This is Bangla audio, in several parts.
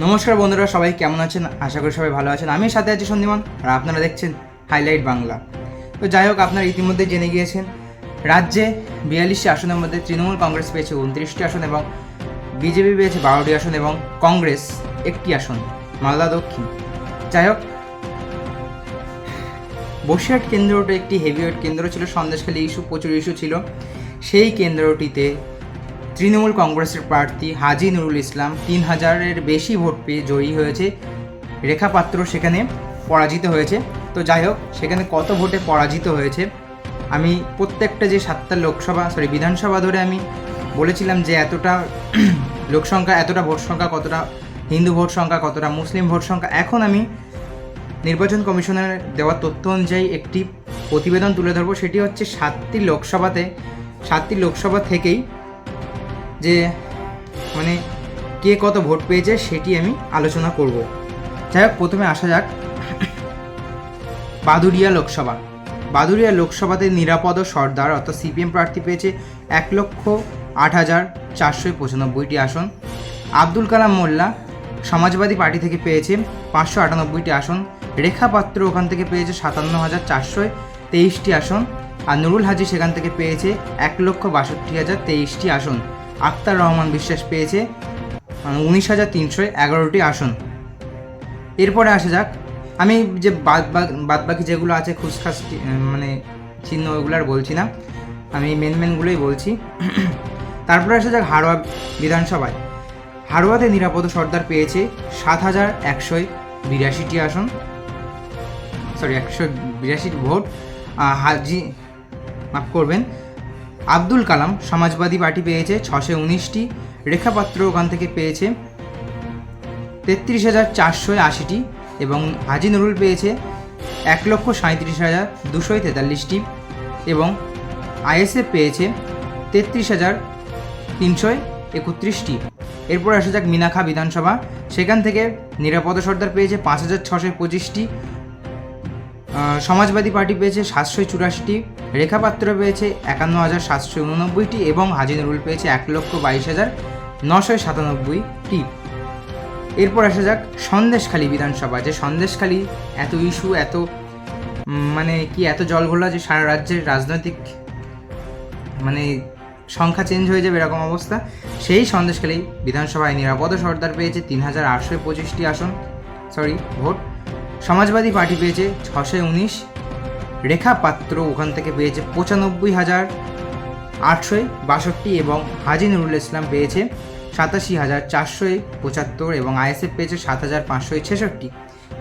নমস্কার বন্ধুরা, সবাই কেমন আছেন? আশা করি সবাই ভালো আছেন। আমি সাথে আছি সন্দীপন, আর আপনারা দেখছেন হাইলাইট বাংলা। তো যাই হোক, আপনারা ইতিমধ্যে জেনে গিয়েছেন রাজ্যে 42টি আসনের মধ্যে তৃণমূল কংগ্রেস পেয়েছে 29টি আসন এবং বিজেপি পেয়েছে 12টি আসন এবং কংগ্রেস 1টি আসন, মালদা দক্ষিণ। যাই হোক, বসিরহাট কেন্দ্রটা একটি হেভিওয়েট কেন্দ্র ছিল, সন্দেশখালী প্রচুর ইস্যু ছিল। সেই কেন্দ্রটিতে তৃণমূল কংগ্রেসের প্রার্থী হাজি নুরুল ইসলাম 3000-এর বেশি ভোট পেয়ে জয়ী হয়েছে। রেখা পাত্র সেখানে পরাজিত হয়েছে। তো যাই হোক, সেখানে কত ভোটে পরাজিত হয়েছে আমি প্রত্যেকটা যে 7টা বিধানসভা ধরে আমি বলেছিলাম যে এতটা লোক সংখ্যা, এতটা ভোট সংখ্যা, কতটা হিন্দু ভোট সংখ্যা, কতটা মুসলিম ভোট সংখ্যা। এখন আমি নির্বাচন কমিশনের দেওয়া তথ্য অনুযায়ী একটি প্রতিবেদন তুলে ধরবো। সেটি হচ্ছে 7টি লোকসভা থেকেই যে মানে কে কত ভোট পেয়েছে সেটি আমি আলোচনা করব। যাই হোক, প্রথমে আসা যাক বাদুড়িয়া লোকসভাতে নিরাপদ সর্দার অর্থাৎ সিপিএম প্রার্থী পেয়েছে 1,08,495টি আসন। আব্দুল কালাম মোল্লা সমাজবাদী পার্টি থেকে পেয়েছে 598টি আসন। রেখা পাত্র ওখান থেকে পেয়েছে 57,423টি আসন। আর নুরুল হাজি সেখান থেকে পেয়েছে 1,62,023টি আসন। আক্তার রহমান বিশ্বাস পেয়েছে 19,311টি আসন। এরপরে আসা যাক, আমি যে বাদবাকি যেগুলো আছে খুসখাস চিহ্ন, ওইগুলো আর বলছি না, আমি মেনগুলোই বলছি। তারপরে আসা যাক হাড়োয়া বিধানসভায়। হাড়োয়াতে নিরাপদ সর্দার পেয়েছে 7,182টি আসন, 182 ভোট। আব্দুল কালাম সমাজবাদী পার্টি পেয়েছে 619টি। রেখাপাত্র ওখান থেকে পেয়েছে 33,480টি এবং হাজি নুরুল পেয়েছে 1,37,243টি এবং আইএসএফ পেয়েছে 33,331টি। এরপর আসা যাক মিনাখা বিধানসভা। সেখান থেকে নিরাপদ সর্দার পেয়েছে 5,625টি। সমাজবাদী পার্টি পেয়েছে 784টি। রেখাপাত্র পেয়েছে 51,789টি এবং হাজি নুরুল পেয়েছে 1,22,997টি। এরপর আসা যাক সন্দেশখালী বিধানসভা। যে সন্দেশখালী এত ইস্যু, এত এত জলঘোলা যে সারা রাজ্যের রাজনৈতিক সংখ্যা চেঞ্জ হয়ে যাবে এরকম অবস্থা। সেই সন্দেশখালী বিধানসভায় নিরাপদ সর্দার পেয়েছে 3,825টি ভোট। সমাজবাদী পার্টি পেয়েছে 619। রেখা পাত্র ওখান থেকে পেয়েছে 95,862 এবং হাজি নুরুল ইসলাম পেয়েছে 87,475 এবং আইএসএফ পেয়েছে 7,566।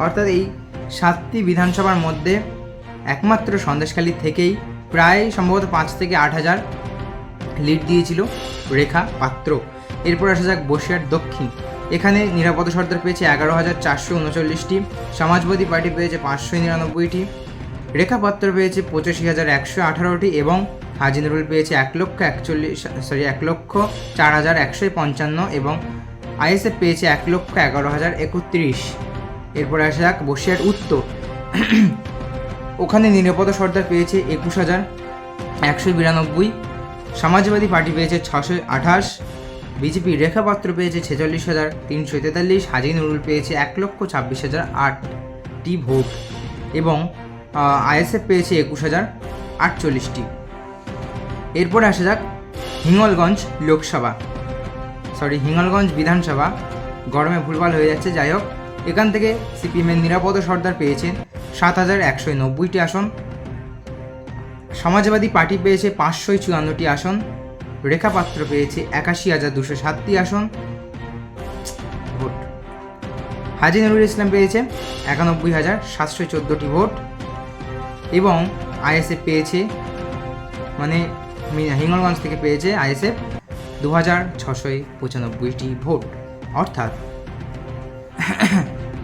অর্থাৎ এই 7টি বিধানসভার মধ্যে একমাত্র সন্দেশখালী থেকেই প্রায় সম্ভবত 5 থেকে 8,000 লিড দিয়েছিল রেখা পাত্র। এরপর আসা যাক বসিরহাট দক্ষিণ। এখানে নিরাপদ সর্দার পেয়েছে 11,439টি। সমাজবাদী পার্টি পেয়েছে 599টি। রেখা পাত্র পেয়েছে 85,118টি এবং হাজি নুরুল পেয়েছে 1,04,155 এবং আইএসএফ পেয়েছে 1,11,031। এরপরে আসা যাক বসিরহাট উত্তর। ওখানে নিরাপদ সর্দার পেয়েছে 21,192। সমাজবাদী পার্টি পেয়েছে 628। বিজেপি রেখাপাত্র পেয়েছে 46,343। হাজি নুরুল পেয়েছে 1,26,008টি ভোট এবং আইএসএফ পেয়েছে 21,048টি। এরপরে আসা যাক হিঙ্গলগঞ্জ বিধানসভা। গরমে ভুলভাল হয়ে যাচ্ছে। যাই হোক, এখান থেকে সিপিএমের নিরাপদ সর্দার পেয়েছেন 7,190টি আসন। সমাজবাদী পার্টি পেয়েছে 554টি আসন। রেখাপাত্র পেয়েছে 81,207টি আসন ভোট। হাজি নুরুল ইসলাম পেয়েছে 91,714টি ভোট এবং আইএসএফ পেয়েছে হিঙ্গলগঞ্জ থেকে পেয়েছে আইএসএফ 2,695টি ভোট। অর্থাৎ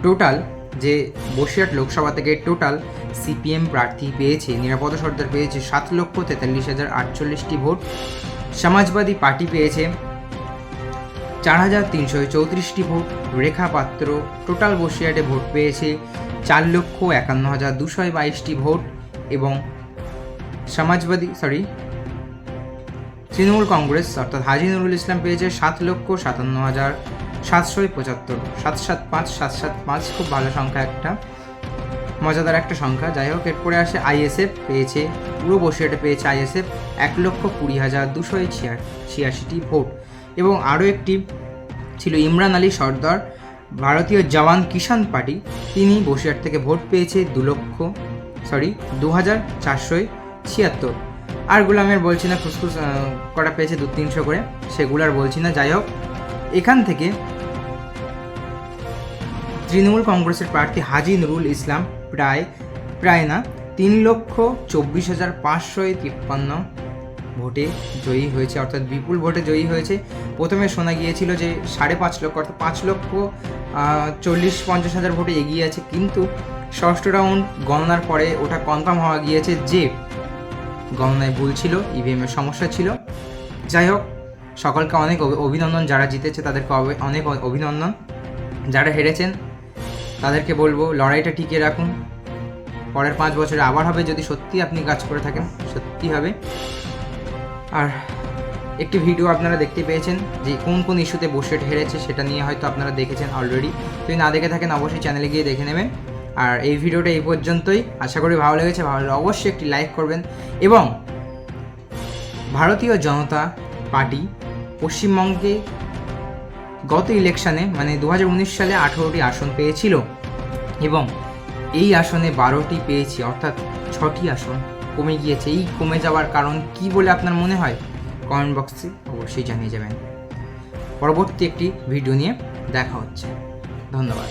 টোটাল যে বসিরহাট লোকসভা থেকে টোটাল সিপিএম প্রার্থী পেয়েছে, নিরাপদ সর্দার পেয়েছে 7,43,048টি ভোট। সমাজবাদী পার্টি পেয়েছে 4,334টি ভোট। রেখা পাত্র টোটাল বসিরহাটে ভোট পেয়েছে 4,51,222টি ভোট এবং তৃণমূল কংগ্রেস অর্থাৎ হাজি নুরুল ইসলাম পেয়েছে 7,57,000 775, 775, 775 খুব ভালো সংখ্যা, একটা মজাদার একটা সংখ্যা। যাই হোক, এরপরে আসে আইএসএফ পেয়েছে, পুরো বসিরহাটে পেয়েছে আইএসএফ 1,20,286টি ভোট। এবং আরও একটি ছিল ইমরান আলী সর্দার, ভারতীয় জওয়ান কিষাণ পার্টি, তিনি বসিরহাট থেকে ভোট পেয়েছে 2,476। আরগুলো আমি আর বলছি না, ফুসফুস করা পেয়েছে 200-300 করে, সেগুলো আর বলছি না। যাই হোক, এখান থেকে তৃণমূল কংগ্রেসের প্রার্থী হাজী নুরুল ইসলাম প্রায় না 3,24,553 ভোটে জয়ী হয়েছে, অর্থাৎ বিপুল ভোটে জয়ী হয়েছে। প্রথমে শোনা গিয়েছিল যে 5.5 লক্ষ, অর্থাৎ 5,40,000-50,000 ভোটে এগিয়ে আছে, কিন্তু ষষ্ঠ রাউন্ড গণনার পরে ওটা কনফার্ম হওয়া গিয়েছে যে গণনায় ভুল ছিল, ইভিএমের সমস্যা ছিল। যাই হোক, সকলকে অনেক অভিনন্দন, যারা জিতেছে তাদেরকে অনেক অভিনন্দন, যারা হেরেছেন তাদেরকে বলবো লড়াইটা টিকিয়ে রাখুন, পরের 5 বছরে আবার হবে, যদি সত্যি আপনি কাজ করে থাকেন, সত্যি হবে। আর একটি ভিডিও আপনারা দেখতে পেয়েছেন যে কোন কোন ইস্যুতে বসিরহাট হেরেছে, সেটা নিয়ে হয়তো আপনারা দেখেছেন অলরেডি। যদি না দেখে থাকেন অবশ্যই চ্যানেলে গিয়ে দেখে নেবেন। আর এই ভিডিওটা এই পর্যন্তই, আশা করি ভালো লেগেছে। ভালো লাগলে অবশ্যই একটি লাইক করবেন। এবং ভারতীয় জনতা পার্টি পশ্চিমবঙ্গে গত ইলেকশানে মানে 2019 সালে 18টি আসন পেয়েছিল, এবং এই আসনে 12টি পেয়েছি, অর্থাৎ 6টি আসন কমে গিয়েছে। এই কমে যাওয়ার কারণ কি বলে আপনার মনে হয়, কমেন্ট বক্সে অবশ্যই জানিয়ে যাবেন। পরবর্তী একটি ভিডিও নিয়ে দেখা হচ্ছে। ধন্যবাদ।